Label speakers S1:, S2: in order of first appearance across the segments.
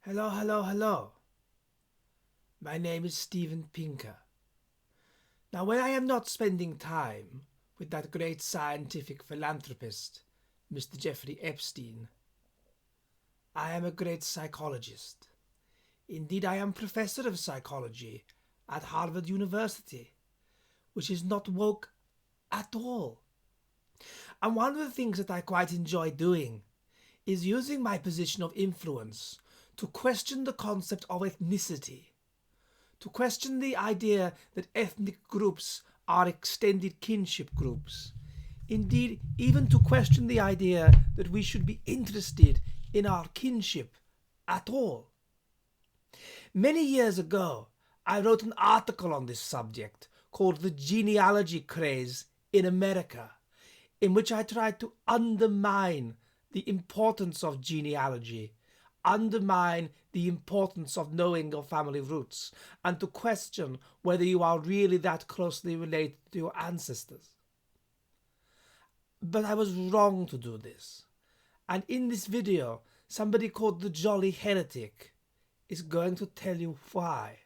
S1: Hello, hello, hello. My name is Steven Pinker. Now, when I am not spending time with that great scientific philanthropist, Mr. Jeffrey Epstein, I am a great psychologist. Indeed, I am professor of psychology at Harvard University, which is not woke at all. And one of the things that I quite enjoy doing is using my position of influence to question the concept of ethnicity, to question the idea that ethnic groups are extended kinship groups. Indeed, even to question the idea that we should be interested in our kinship at all. Many years ago, I wrote an article on this subject called The Genealogy Craze in America, in which I tried to undermine the importance of genealogy, undermine the importance of knowing your family roots, and to question whether you are really that closely related to your ancestors. But I was wrong to do this. And in this video, somebody called the Jolly Heretic is going to tell you why.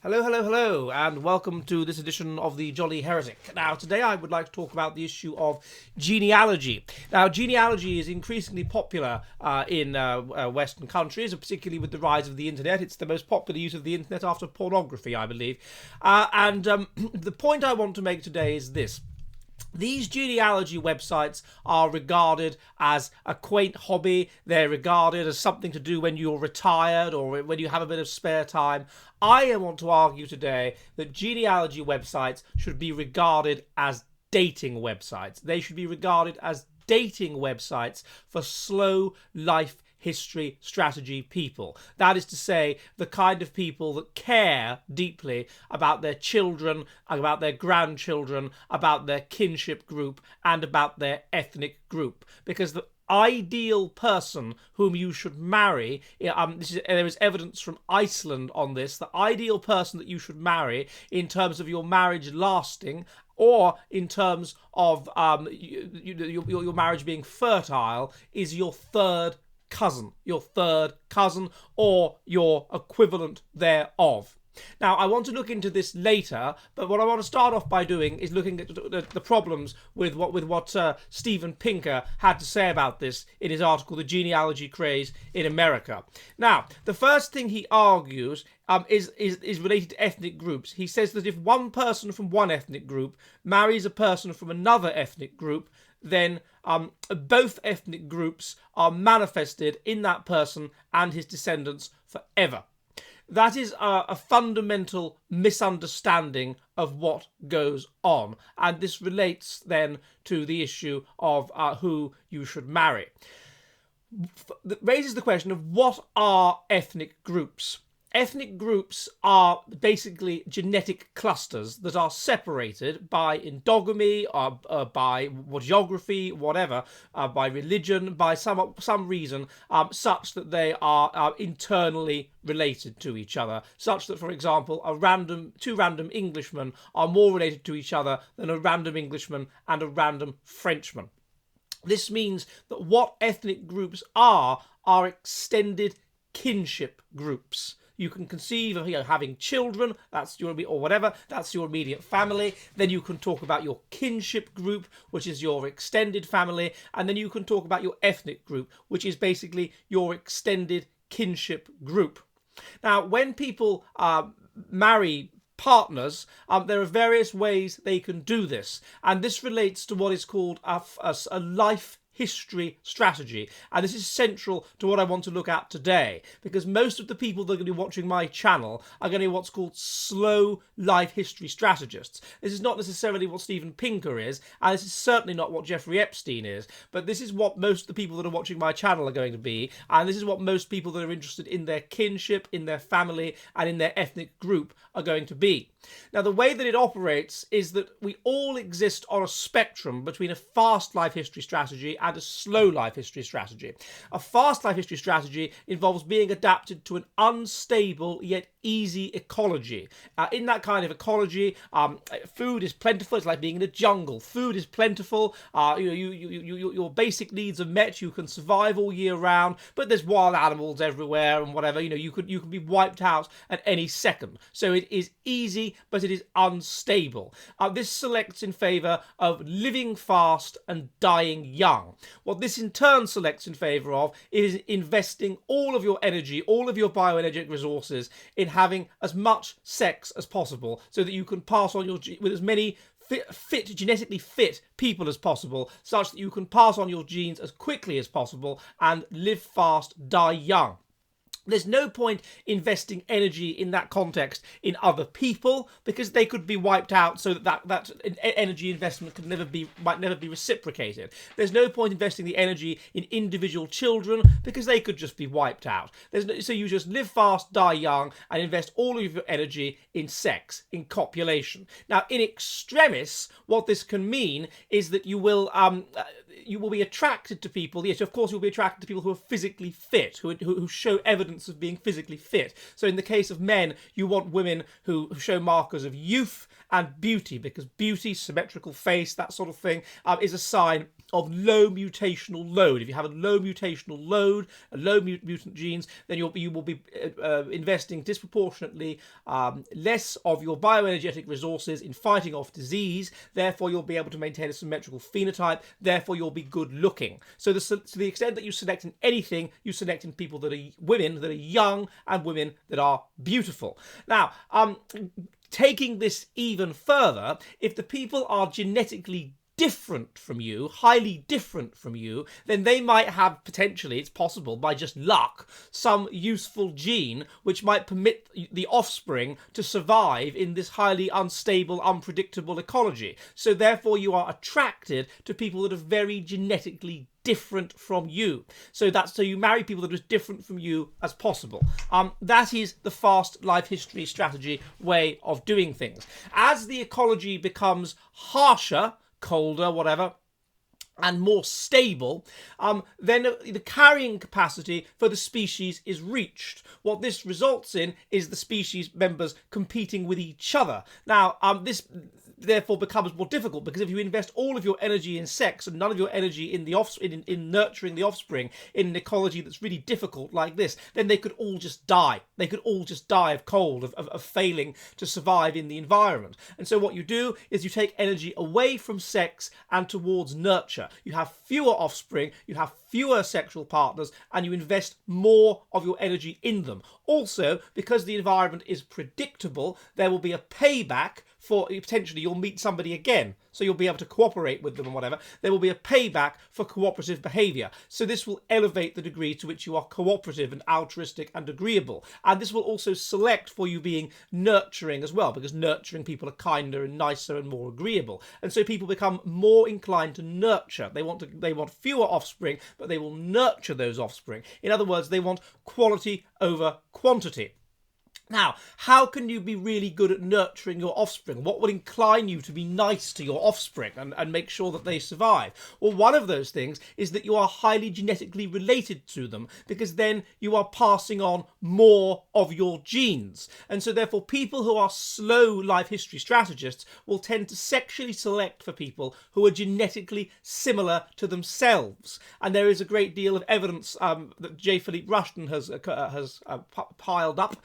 S1: Hello, hello, hello, and welcome to this edition of the Jolly Heretic. Now, today I would like to talk about the issue of genealogy. Now, genealogy is increasingly popular in Western countries, particularly with the rise of the internet. It's the most popular use of the internet after pornography, I believe. The point I want to make today is this. These genealogy websites are regarded as a quaint hobby. They're regarded as something to do when you're retired or when you have a bit of spare time. I want to argue today that genealogy websites should be regarded as dating websites. They should be regarded as dating websites for slow life history strategy people. That is to say, the kind of people that care deeply about their children, about their grandchildren, about their kinship group, and about their ethnic group. Because the ideal person whom you should marry, there is evidence from Iceland on this, the ideal person that you should marry in terms of your marriage lasting, or in terms of your marriage being fertile, is your third cousin or your equivalent thereof. Now, I want to look into this later, but what I want to start off by doing is looking at the problems with what Steven Pinker had to say about this in his article, The Genealogy Craze in America. Now, the first thing he argues is related to ethnic groups. He says that if one person from one ethnic group marries a person from another ethnic group, then both ethnic groups are manifested in that person and his descendants forever. That is a fundamental misunderstanding of what goes on, and this relates then to the issue of who you should marry. That raises the question of what are ethnic groups. Ethnic groups are basically genetic clusters that are separated by endogamy, or by geography, whatever, by religion, by some reason, such that they are internally related to each other. Such that, for example, two random Englishmen are more related to each other than a random Englishman and a random Frenchman. This means that what ethnic groups are extended kinship groups. You can conceive of having children, that's your immediate family. Then you can talk about your kinship group, which is your extended family, and then you can talk about your ethnic group, which is basically your extended kinship group. Now, when people marry partners, there are various ways they can do this, and this relates to what is called a life history strategy, and this is central to what I want to look at today, because most of the people that are going to be watching my channel are going to be what's called slow life history strategists. This is not necessarily what Steven Pinker is, and this is certainly not what Jeffrey Epstein is, but this is what most of the people that are watching my channel are going to be, and this is what most people that are interested in their kinship, in their family, and in their ethnic group are going to be. Now, the way that it operates is that we all exist on a spectrum between a fast life history strategy and a slow life history strategy. A fast life history strategy involves being adapted to an unstable yet easy ecology. In that kind of ecology, food is plentiful. It's like being in a jungle. Food is plentiful. Your basic needs are met. You can survive all year round, but there's wild animals everywhere and whatever. You can be wiped out at any second. So it is easy, but it is unstable. This selects in favour of living fast and dying young. What this in turn selects in favour of is investing all of your energy, all of your bioenergetic resources in having as much sex as possible, so that you can pass on with as many genetically fit people as possible, such that you can pass on your genes as quickly as possible and live fast, die young. There's no point investing energy in that context in other people, because they could be wiped out, so that energy investment might never be reciprocated. There's no point investing the energy in individual children, because they could just be wiped out. So you just live fast, die young, and invest all of your energy in sex, in copulation. Now, in extremis, what this can mean is that you will be attracted to people. Yes, of course, you'll be attracted to people who are physically fit, who show evidence of being physically fit. So in the case of men, you want women who show markers of youth and beauty, because beauty, symmetrical face, that sort of thing, is a sign of low mutational load. If you have a low mutational load, low mutant genes, then you will be investing disproportionately less of your bioenergetic resources in fighting off disease. Therefore, you'll be able to maintain a symmetrical phenotype. Therefore, you'll be good looking. So to the extent that you select in anything, you select in people that are women that are young and women that are beautiful. Now, taking this even further, if the people are genetically different from you, highly different from you, then they might have, potentially, it's possible, by just luck, some useful gene which might permit the offspring to survive in this highly unstable, unpredictable ecology. So therefore you are attracted to people that are very genetically different from you. So you marry people that are as different from you as possible. That is the fast life history strategy way of doing things. As the ecology becomes harsher, colder, whatever, and more stable, then the carrying capacity for the species is reached. What this results in is the species members competing with each other. Now, this therefore becomes more difficult, because if you invest all of your energy in sex and none of your energy in in nurturing the offspring in an ecology that's really difficult like this, then they could all just die. They could all just die of cold, of failing to survive in the environment. And so what you do is you take energy away from sex and towards nurture. You have fewer offspring, you have fewer sexual partners, and you invest more of your energy in them. Also, because the environment is predictable, there will be a payback for, potentially you'll meet somebody again, so you'll be able to cooperate with them and whatever. There will be a payback for cooperative behaviour. So this will elevate the degree to which you are cooperative and altruistic and agreeable. And this will also select for you being nurturing as well, because nurturing people are kinder and nicer and more agreeable. And so people become more inclined to nurture. They want fewer offspring, but they will nurture those offspring. In other words, they want quality over quantity. Now, how can you be really good at nurturing your offspring? What would incline you to be nice to your offspring and make sure that they survive? Well, one of those things is that you are highly genetically related to them, because then you are passing on more of your genes. And so therefore people who are slow life history strategists will tend to sexually select for people who are genetically similar to themselves. And there is a great deal of evidence that J. Philippe Rushton has piled up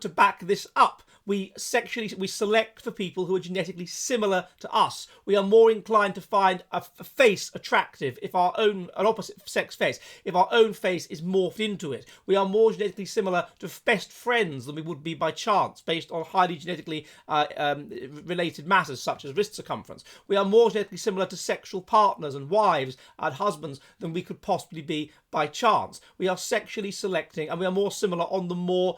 S1: to back this up. We select for people who are genetically similar to us. We are more inclined to find a face attractive if an opposite sex face, if our own face is morphed into it. We are more genetically similar to best friends than we would be by chance, based on highly genetically related matters such as wrist circumference. We are more genetically similar to sexual partners and wives and husbands than we could possibly be by chance. We are sexually selecting, and we are more similar on the more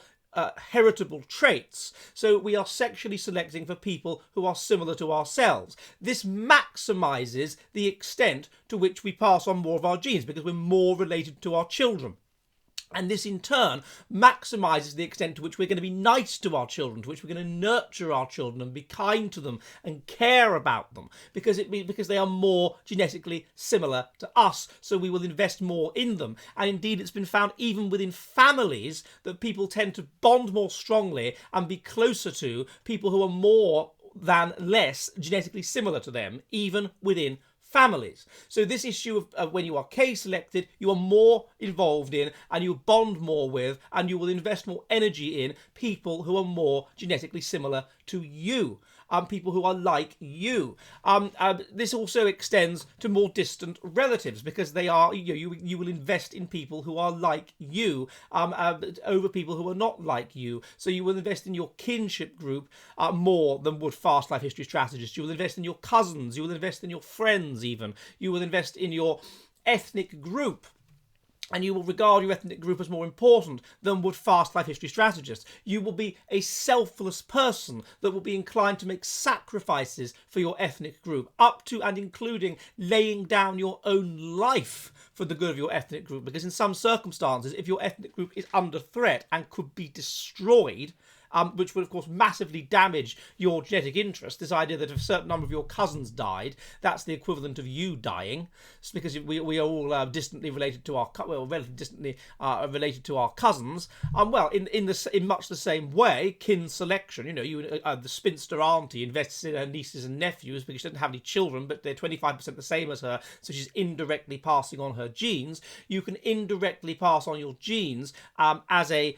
S1: heritable traits. So we are sexually selecting for people who are similar to ourselves. This maximizes the extent to which we pass on more of our genes, because we're more related to our children. And this in turn maximizes the extent to which we're going to be nice to our children, to which we're going to nurture our children and be kind to them and care about them, because they are more genetically similar to us, so we will invest more in them. And indeed, it's been found even within families that people tend to bond more strongly and be closer to people who are more than less genetically similar to them, even within families. So this issue of when you are K-selected, you are more involved in and you bond more with and you will invest more energy in people who are more genetically similar to you. People who are like you. This also extends to more distant relatives, because they are you will invest in people who are like you over people who are not like you. So you will invest in your kinship group more than would fast life history strategists. You will invest in your cousins. You will invest in your friends even. You will invest in your ethnic group. And you will regard your ethnic group as more important than would fast life history strategists. You will be a selfless person that will be inclined to make sacrifices for your ethnic group, up to and including laying down your own life for the good of your ethnic group. Because in some circumstances, if your ethnic group is under threat and could be destroyed, which would, of course, massively damage your genetic interest. This idea that if a certain number of your cousins died, that's the equivalent of you dying. It's because we are all distantly related to relatively distantly related to our cousins. In much the same way, kin selection. The spinster auntie invests in her nieces and nephews because she doesn't have any children, but they're 25% the same as her, so she's indirectly passing on her genes. You can indirectly pass on your genes as a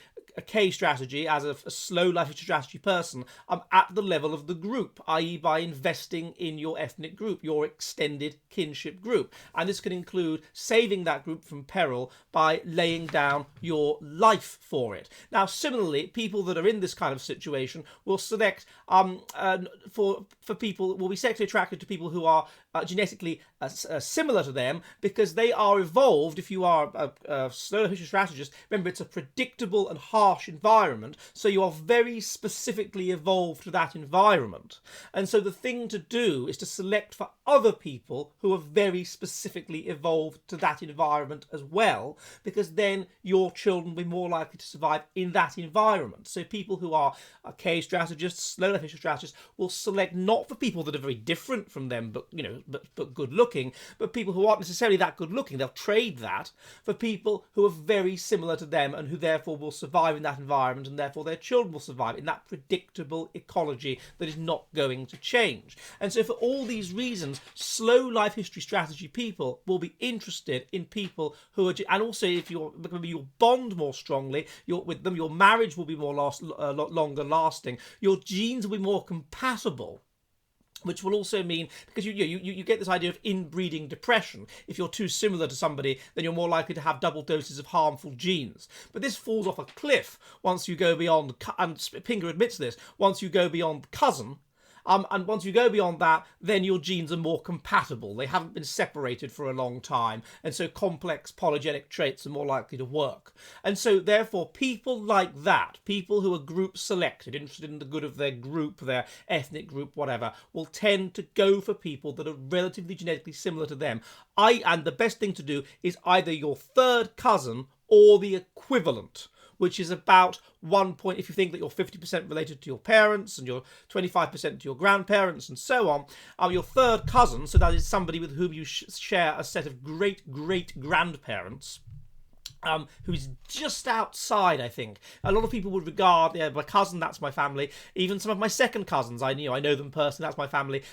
S1: K strategy, as a slow life strategy person, at the level of the group, i.e. by investing in your ethnic group, your extended kinship group. And this can include saving that group from peril by laying down your life for it. Now, similarly, people that are in this kind of situation will select will be sexually attracted to people who are genetically similar to them, because they are evolved. If you are a slow life history strategist, remember, it's a predictable and harsh environment, so you are very specifically evolved to that environment. And so the thing to do is to select for other people who are very specifically evolved to that environment as well, because then your children will be more likely to survive in that environment. So people who are K strategists, slow life history strategists, will select not for people that are very different from them, but good looking, but people who aren't necessarily that good looking. They'll trade that for people who are very similar to them and who therefore will survive in that environment, and therefore their children will survive in that predictable ecology that is not going to change. And so for all these reasons, slow life history strategy people will be interested in people who are, and also if you'll bond more strongly with them, your marriage will be more longer lasting, your genes will be more compatible, which will also mean, because you get this idea of inbreeding depression. If you're too similar to somebody, then you're more likely to have double doses of harmful genes. But this falls off a cliff once you go beyond, and Pinker admits this, once you go beyond cousin. And once you go beyond that, then your genes are more compatible. They haven't been separated for a long time, and so complex polygenic traits are more likely to work. And so therefore, people like that, people who are group selected, interested in the good of their group, their ethnic group, whatever, will tend to go for people that are relatively genetically similar to them. And the best thing to do is either your third cousin or the equivalent, which is about 1 point. If you think that you're 50% related to your parents and you're 25% to your grandparents and so on, your third cousin, so that is somebody with whom you share a set of great-great-grandparents, who's just outside, I think. A lot of people would regard, my cousin, that's my family. Even some of my second cousins, I know them personally, that's my family.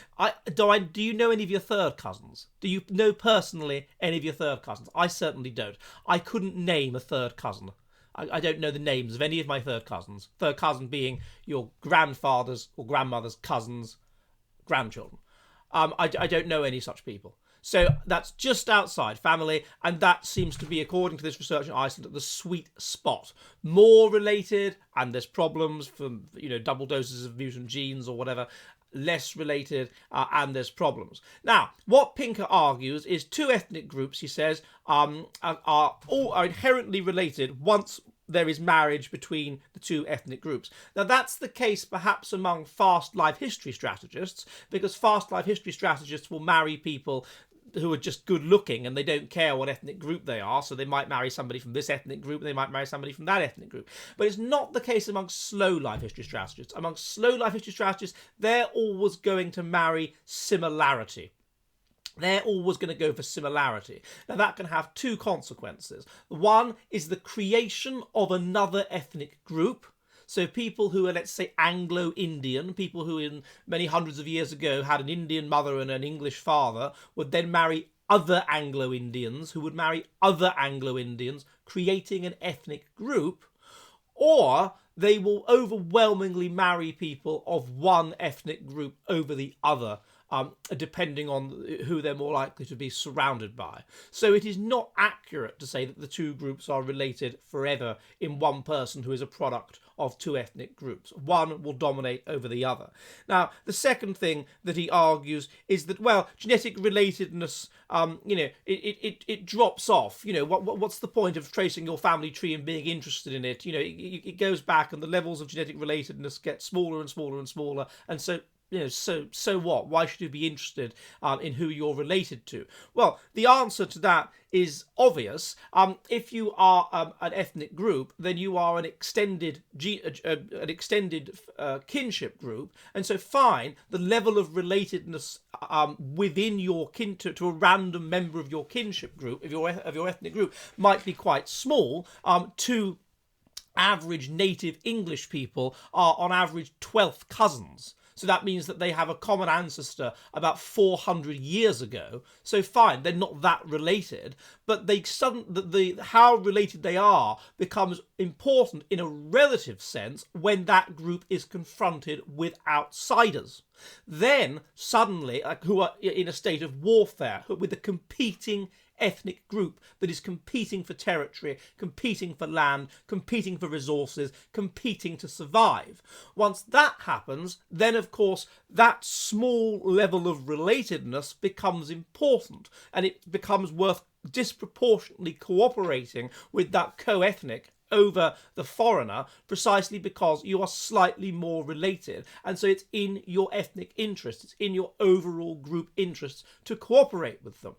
S1: Do you know any of your third cousins? Do you know personally any of your third cousins? I certainly don't. I couldn't name a third cousin. I don't know the names of any of my third cousins. Third cousin being your grandfather's or grandmother's cousin's grandchildren. I don't know any such people. So that's just outside family, and that seems to be, according to this research in Iceland, at the sweet spot. More related, and there's problems from double doses of mutant genes or whatever. Less related, and there's problems. Now, what Pinker argues is two ethnic groups, he says, are inherently related once there is marriage between the two ethnic groups. Now, that's the case perhaps among fast life history strategists, because fast life history strategists will marry people who are just good looking and they don't care what ethnic group they are, so they might marry somebody from this ethnic group, they might marry somebody from that ethnic group. But it's not the case amongst slow life history strategists. Amongst slow life history strategists, they're always going to marry similarity. They're always going to go for similarity. Now, that can have two consequences. One is the creation of another ethnic group. So people who are, let's say, Anglo-Indian, people who in many hundreds of years ago had an Indian mother and an English father, would then marry other Anglo-Indians who would marry other Anglo-Indians, creating an ethnic group. Or they will overwhelmingly marry people of one ethnic group over the other, depending on who they're more likely to be surrounded by. So it is not accurate to say that the two groups are related forever in one person who is a product of two ethnic groups. One will dominate over the other. Now, the second thing that he argues is that, well, genetic relatedness, it drops off. What's the point of tracing your family tree and being interested in it? It goes back and the levels of genetic relatedness get smaller and smaller and smaller, and so so what? Why should you be interested in who you're related to? Well, the answer to that is obvious. If you are an ethnic group, then you are an extended kinship group, and so fine, the level of relatedness within your to a random member of your kinship group, of your ethnic group, might be quite small. To average native English people are on average 12th cousins. So that means that they have a common ancestor about 400 years ago. So fine, they're not that related, but how related they are becomes important in a relative sense when that group is confronted with outsiders. Then suddenly, who are in a state of warfare with a competing ethnic group that is competing for territory, competing for land, competing for resources, competing to survive. Once that happens, then of course that small level of relatedness becomes important, and it becomes worth disproportionately cooperating with that co-ethnic over the foreigner, precisely because you are slightly more related, and so it's in your ethnic interests, it's in your overall group interests to cooperate with them.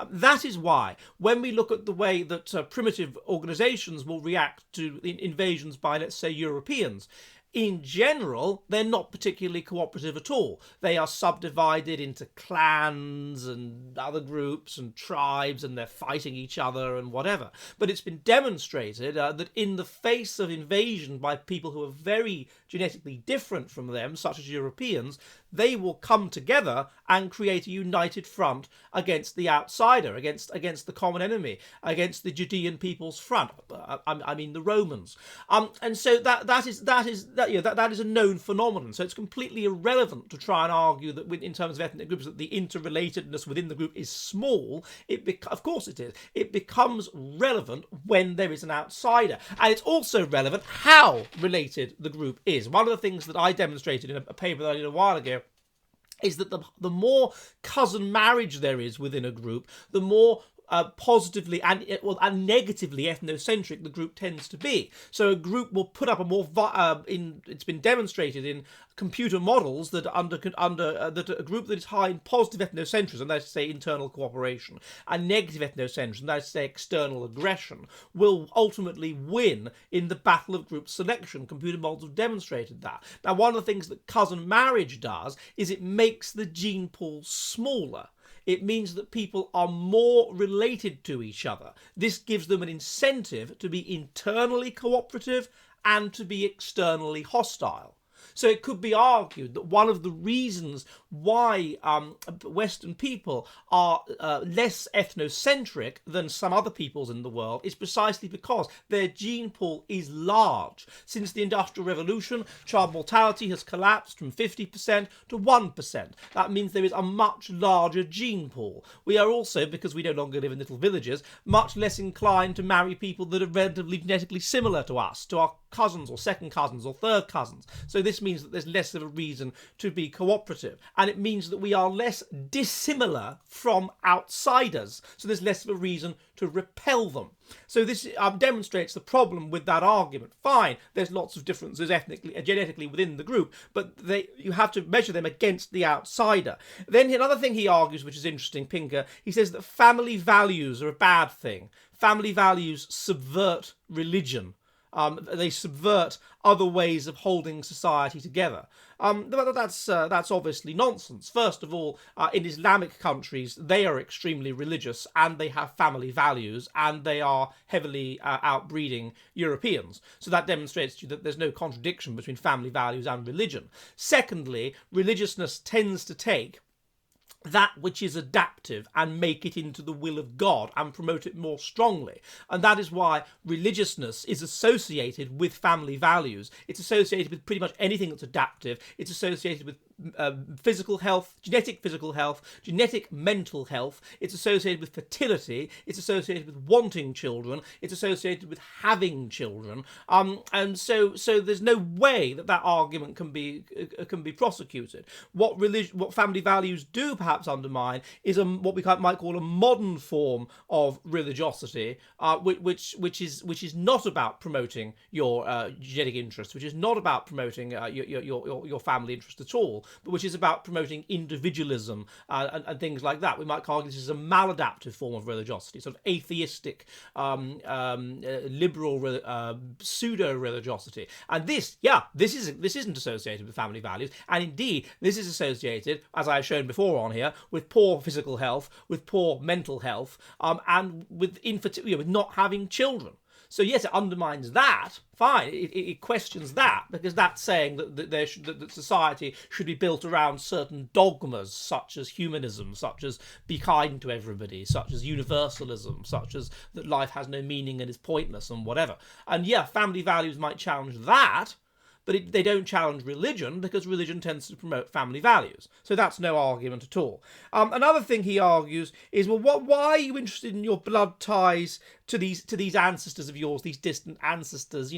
S1: That is why when we look at the way that primitive organizations will react to invasions by, let's say, Europeans, in general, they're not particularly cooperative at all. They are subdivided into clans and other groups and tribes, and they're fighting each other and whatever. But it's been demonstrated that in the face of invasion by people who are very genetically different from them, such as Europeans, they will come together and create a united front against the outsider, against the common enemy, against the Judean people's front. I mean the Romans. And so that is a known phenomenon. So it's completely irrelevant to try and argue that in terms of ethnic groups that the interrelatedness within the group is small. Of course it is. It becomes relevant when there is an outsider, and it's also relevant how related the group is. One of the things that I demonstrated in a paper that I did a while ago is that the more cousin marriage there is within a group, the more positively and negatively ethnocentric the group tends to be. So a group will put up a more it's been demonstrated in computer models that that a group that is high in positive ethnocentrism, that is to say internal cooperation, and negative ethnocentrism, that is to say external aggression, will ultimately win in the battle of group selection. Computer models have demonstrated that. Now, one of the things that cousin marriage does is it makes the gene pool smaller. It means that people are more related to each other. This gives them an incentive to be internally cooperative and to be externally hostile. So it could be argued that one of the reasons why Western people are less ethnocentric than some other peoples in the world is precisely because their gene pool is large. Since the Industrial Revolution, child mortality has collapsed from 50% to 1%. That means there is a much larger gene pool. We are also, because we no longer live in little villages, much less inclined to marry people that are relatively genetically similar to us, to our cousins or second cousins or third cousins. So this means that there's less of a reason to be cooperative, and it means that we are less dissimilar from outsiders. So there's less of a reason to repel them. So this demonstrates the problem with that argument. Fine, there's lots of differences ethnically and genetically within the group, but you have to measure them against the outsider. Then another thing he argues, which is interesting, Pinker, he says that family values are a bad thing. Family values subvert religion. They subvert other ways of holding society together. But that's obviously nonsense. First of all, in Islamic countries, they are extremely religious and they have family values and they are heavily outbreeding Europeans. So that demonstrates to you that there's no contradiction between family values and religion. Secondly, religiousness tends to take that which is adaptive and make it into the will of God and promote it more strongly. And that is why religiousness is associated with family values. It's associated with pretty much anything that's adaptive. It's associated with physical health, genetic mental health. It's associated with fertility. It's associated with wanting children. It's associated with having children. And so there's no way that argument can be prosecuted. What family values do perhaps undermine is what we might call a modern form of religiosity, which is not about promoting your genetic interests, which is not about promoting your family interest at all, but which is about promoting individualism and things like that. We might argue this is a maladaptive form of religiosity, sort of atheistic, liberal, pseudo-religiosity. And this isn't associated with family values, and indeed this is associated, as I've shown before on here, with poor physical health, with poor mental health, and with infertility, with not having children. So yes, it undermines that. Fine, it questions that, because that's saying that society should be built around certain dogmas, such as humanism, such as be kind to everybody, such as universalism, such as that life has no meaning and is pointless and whatever. And yeah, family values might challenge that, but they don't challenge religion, because religion tends to promote family values. So that's no argument at all. Another thing he argues is, well, why are you interested in your blood ties to these ancestors of yours, these distant ancestors?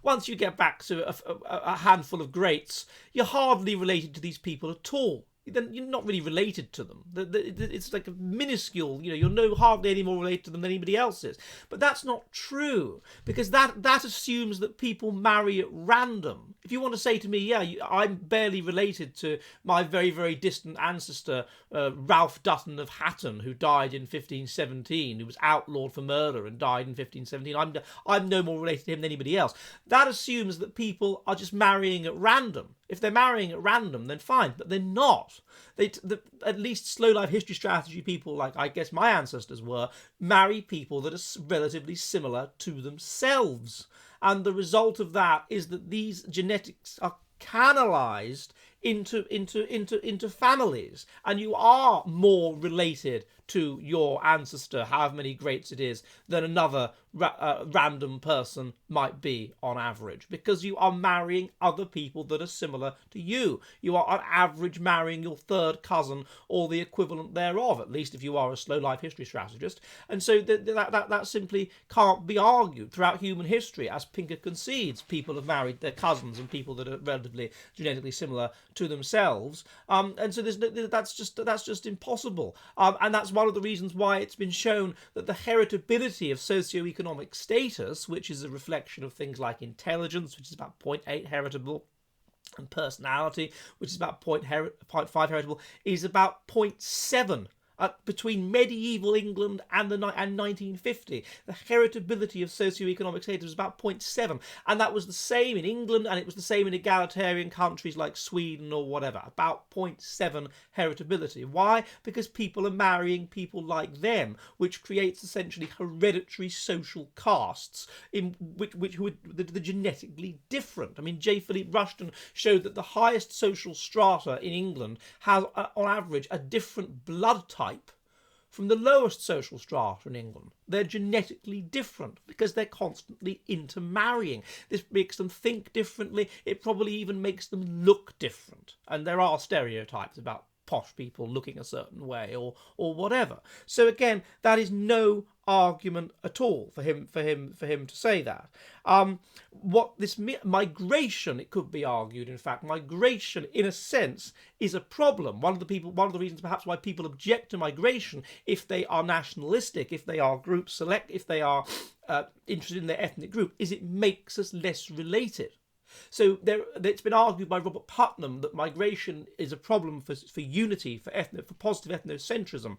S1: Once you get back to a handful of greats, you're hardly related to these people at all. Then you're not really related to them. It's like a minuscule, you're hardly any more related to them than anybody else is. But that's not true, because that assumes that people marry at random. If you want to say to me, yeah, I'm barely related to my very, very distant ancestor, Ralph Dutton of Hatton, who died in 1517, who was outlawed for murder and died in 1517, I'm no more related to him than anybody else. That assumes that people are just marrying at random. If they're marrying at random, then fine, but they're not. At least slow life history strategy people, like I guess my ancestors were, marry people that are relatively similar to themselves. And the result of that is that these genetics are canalized into families, and you are more related to your ancestor, however many greats it is, than another random person might be on average, because you are marrying other people that are similar to you. You are on average marrying your third cousin or the equivalent thereof, at least if you are a slow life history strategist. And so that simply can't be argued. Throughout human history, as Pinker concedes, people have married their cousins and people that are relatively genetically similar to themselves, and so that's just impossible. And that's one of the reasons why it's been shown that the heritability of socioeconomic status, which is a reflection of things like intelligence, which is about 0.8 heritable, and personality, which is about 0.5 heritable, is about 0.7. Between medieval England and 1950, the heritability of socioeconomic status was about 0.7, and that was the same in England, and it was the same in egalitarian countries like Sweden or whatever, about 0.7 heritability. Why? Because people are marrying people like them, which creates essentially hereditary social castes in which who are the genetically different. I mean, J. Philippe Rushton showed that the highest social strata in England has, on average, a different blood type from the lowest social strata in England. They're genetically different because they're constantly intermarrying. This makes them think differently. It probably even makes them look different. And there are stereotypes about posh people looking a certain way or whatever. So again, that is no argument at all for him to say that. What this migration, it could be argued, in fact, migration in a sense is a problem. One of the reasons perhaps why people object to migration, if they are nationalistic, if they are group select, if they are interested in their ethnic group, is it makes us less related. So it's been argued by Robert Putnam that migration is a problem for unity, for positive ethnocentrism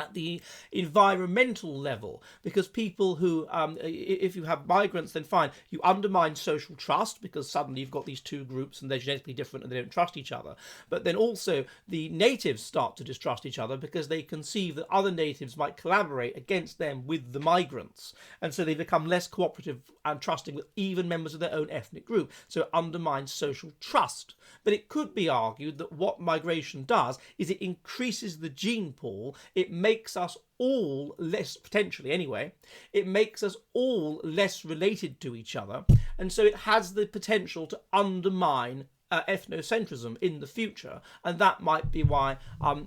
S1: at the environmental level, because people who, if you have migrants, then fine, you undermine social trust because suddenly you've got these two groups and they're genetically different and they don't trust each other. But then also the natives start to distrust each other because they conceive that other natives might collaborate against them with the migrants, and so they become less cooperative and trusting with even members of their own ethnic group. So it undermines social trust. But it could be argued that what migration does is it increases the gene pool. It makes us all less, potentially anyway, it makes us all less related to each other. And so it has the potential to undermine ethnocentrism in the future. And that might be why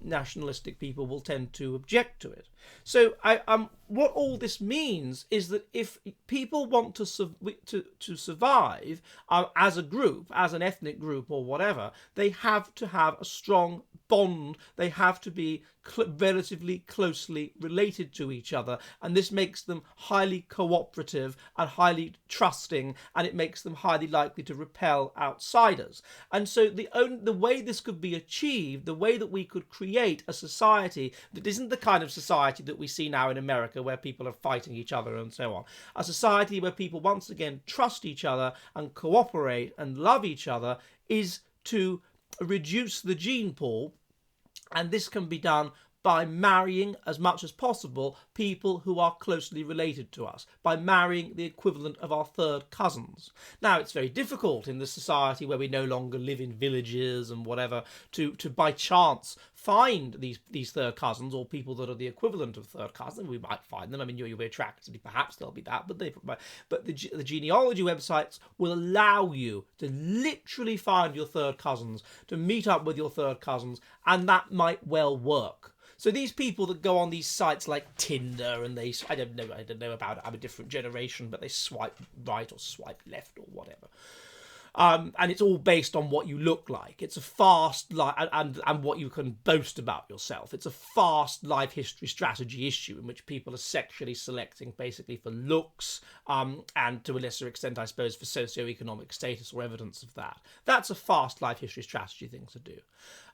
S1: nationalistic people will tend to object to it. So what all this means is that if people want to survive as a group, as an ethnic group or whatever, they have to have a strong bond. They have to be relatively closely related to each other, and this makes them highly cooperative and highly trusting, and it makes them highly likely to repel outsiders. And so the way this could be achieved, the way that we could create a society that isn't the kind of society that we see now in America where people are fighting each other and so on, a society where people once again trust each other and cooperate and love each other, is to reduce the gene pool. And this can be done by marrying, as much as possible, people who are closely related to us, by marrying the equivalent of our third cousins. Now, it's very difficult in the society where we no longer live in villages and whatever to by chance find these third cousins or people that are the equivalent of third cousins. We might find them. I mean, you'll be attracted, perhaps there'll be that, but the genealogy websites will allow you to literally find your third cousins, to meet up with your third cousins, and that might well work. So these people that go on these sites like Tinder and I don't know about it, I'm a different generation, but they swipe right or swipe left or whatever. And it's all based on what you look like. It's a fast and what you can boast about yourself. It's a fast life history strategy issue in which people are sexually selecting basically for looks, and to a lesser extent, I suppose, for socioeconomic status or evidence of that. That's a fast life history strategy thing to do.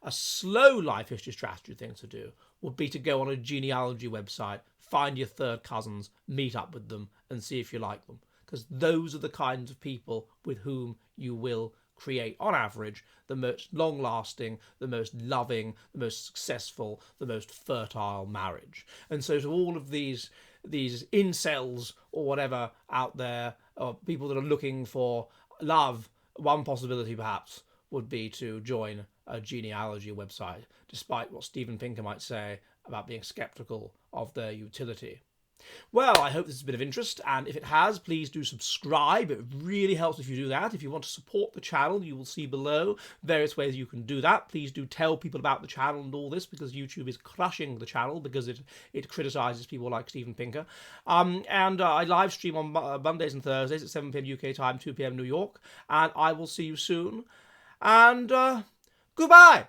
S1: A slow life history strategy thing to do would be to go on a genealogy website, find your third cousins, meet up with them, and see if you like them. Because those are the kinds of people with whom you will create, on average, the most long-lasting, the most loving, the most successful, the most fertile marriage. And so to all of these incels or whatever out there, or people that are looking for love, one possibility perhaps would be to join a genealogy website, despite what Steven Pinker might say about being skeptical of their utility. Well, I hope this has been of interest, and if it has, please do subscribe. It really helps if you do that. If you want to support the channel, you will see below various ways you can do that. Please do tell people about the channel and all this, because YouTube is crushing the channel because it criticizes people like Steven Pinker. And I live stream on Mondays and Thursdays at 7 p.m. UK time, 2 p.m. New York, and I will see you soon. And goodbye!